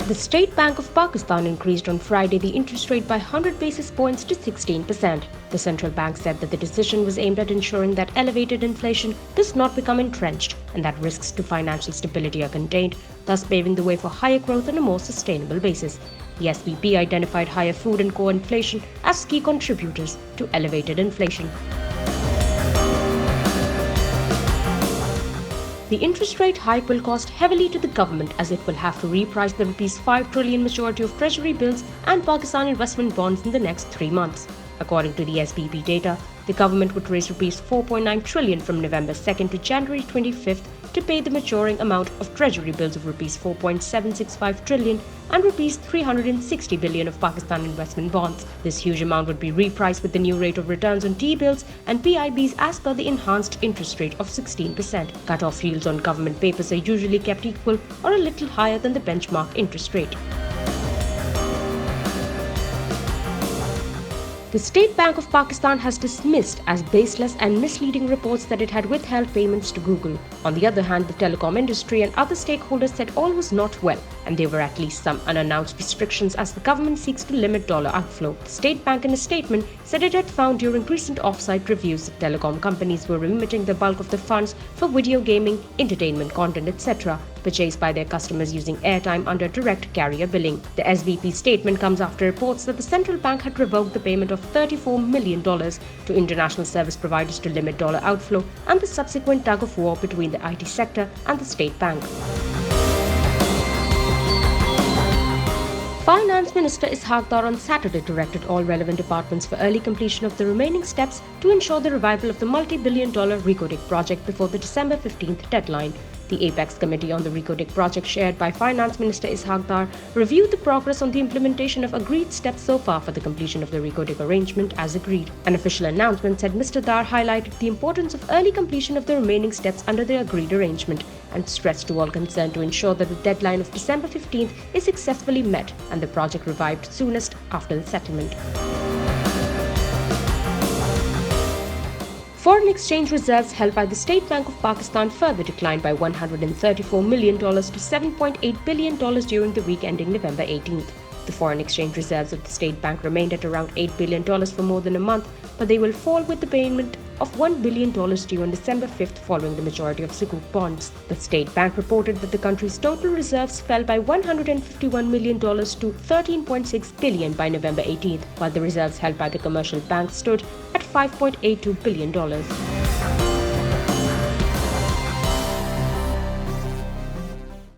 The State Bank of Pakistan increased on Friday the interest rate by 100 basis points to 16%. The central bank said that the decision was aimed at ensuring that elevated inflation does not become entrenched and that risks to financial stability are contained, thus paving the way for higher growth on a more sustainable basis. The SBP identified higher food and core inflation as key contributors to elevated inflation. The interest rate hike will cost heavily to the government as it will have to reprice the ₹5 trillion maturity of treasury bills and Pakistan investment bonds in the next 3 months. According to the SBP data, the government would raise ₹4.9 trillion from November 2nd to January 25th to pay the maturing amount of treasury bills of ₹4.765 trillion and ₹360 billion of Pakistan investment bonds. This huge amount would be repriced with the new rate of returns on T-bills and PIBs as per the enhanced interest rate of 16%. Cut-off yields on government papers are usually kept equal or a little higher than the benchmark interest rate. The State Bank of Pakistan has dismissed as baseless and misleading reports that it had withheld payments to Google. On the other hand, the telecom industry and other stakeholders said all was not well, and there were at least some unannounced restrictions as the government seeks to limit dollar outflow. The State Bank in a statement said it had found during recent off-site reviews that telecom companies were remitting the bulk of the funds for video gaming, entertainment content, etc., purchased by their customers using airtime under direct carrier billing. The SBP statement comes after reports that the central bank had revoked the payment of $34 million to international service providers to limit dollar outflow and the subsequent tug-of-war between the IT sector and the State Bank. Finance Minister Ishaq Dar on Saturday directed all relevant departments for early completion of the remaining steps to ensure the revival of the multi-billion-dollar RICODIC project before the December 15th deadline. The Apex Committee on the RICODIC project, chaired by Finance Minister Ishaq Dar, reviewed the progress on the implementation of agreed steps so far for the completion of the RICODIC arrangement as agreed. An official announcement said Mr. Dar highlighted the importance of early completion of the remaining steps under the agreed arrangement and stressed to all concerned to ensure that the deadline of December 15th is successfully met and the project revived soonest after the settlement. Foreign exchange reserves held by the State Bank of Pakistan further declined by $134 million to $7.8 billion during the week ending November 18th. The foreign exchange reserves of the State Bank remained at around $8 billion for more than a month, but they will fall with the payment of $1 billion due on December 5th following the maturity of Sukuk bonds. The State Bank reported that the country's total reserves fell by $151 million to $13.6 billion by November 18th, while the reserves held by the commercial banks stood at $5.82 billion.